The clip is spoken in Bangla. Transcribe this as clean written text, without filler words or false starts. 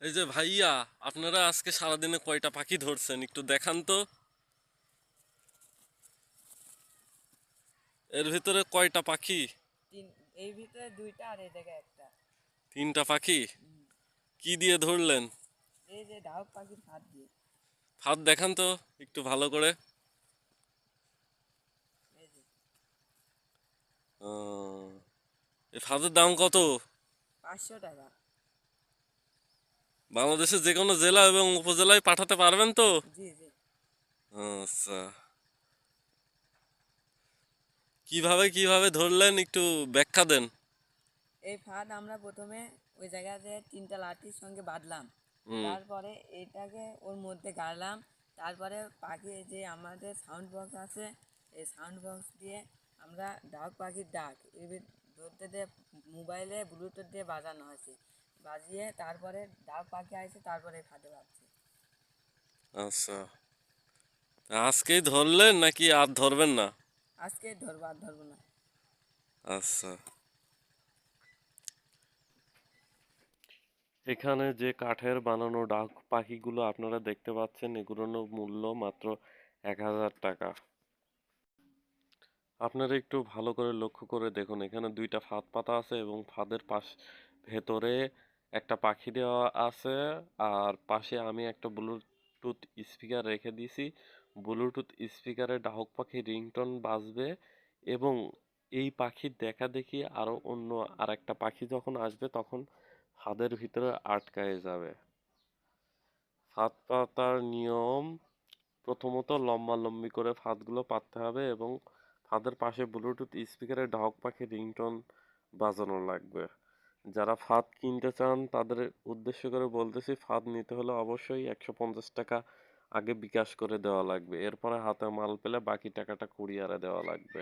এই যে ভাইয়া, আপনারা আজকে সারাদিনে কয়টা পাখি ধরছেন একটু দেখান তো। এর ভিতরে কয়টা পাখি? তিন। এই ভিতরে দুইটা আর এই জায়গায় একটা। তিনটা পাখি। হুম। কি দিয়ে ধরলেন? এই যে ডাহুক পাখির ফাঁদ দিয়ে। ফাঁদ দেখান তো একটু ভালো করে। এই যে আহ, এই ফাঁদের দাম কত? 500 টাকা। বাংলাদেশের যে কোনো জেলা এবং উপজেলায় পাঠাতে পারবেন তো? জি জি। আচ্ছা, কিভাবে কিভাবে ধরলেন একটু ব্যাখ্যা দেন। এই ফাঁদ আমরা প্রথমে ওই জায়গাতে তিনটা লাঠির সঙ্গে বাঁধলাম। হুম। তারপরে এটাকে ওর মধ্যে গাড়লাম। তারপরে পাখি যে আমাদের সাউন্ড বক্স আছে, এই সাউন্ড বক্স দিয়ে আমরা ডাক পাখির ডাক ধরতে দিয়ে মোবাইলে ব্লুটুথ দিয়ে বাজানো হয়েছে। বাজিয়ে তারপরে ডাক পাখি আসছে, তারপরে ফাঁদে বাজছে। আচ্ছা, আজকেই ধরলেন নাকি আর ধরবেন না? আজকে ধরবো, আর ধরবো না। আচ্ছা, এখানে যে কাঠের বানানো ডাক পাখিগুলো আপনারা দেখতে পাচ্ছেন, এগুলোর মূল্য মাত্র 1000 টাকা। আপনারা একটু ভালো করে লক্ষ্য করে দেখুন, এখানে দুইটা ফাঁদ পাতা আছে এবং ফাঁদের ভেতরে একটা পাখি দেওয়া আছে। আর পাশে আমি একটা ব্লুটুথ স্পিকার রেখে দিয়েছি। ব্লুটুথ স্পিকারে ডাহুক পাখির রিংটোন বাজবে এবং এই পাখির দেখা দেখি আরো অন্য আর একটা পাখি যখন আসবে তখন ফাঁদের ভিতরে আটকায় যাবে। ফাঁদ পাতার নিয়ম: প্রথমত লম্বালম্বি করে ফাঁদগুলো পাততে হবে এবং ফাঁদের পাশে ব্লুটুথ স্পিকারে ডাহক পাখির রিংটোন বাজানো লাগবে। যারা ফাঁদ কিনতে চান তাদের উদ্দেশ্য করে বলতেছি, ফাঁদ নিতে হলে অবশ্যই 150 টাকা আগে বিকাশ করে দেওয়া লাগবে। এরপরে হাতে মাল পেলে বাকি টাকাটা কুরিয়ারে দেওয়া লাগবে।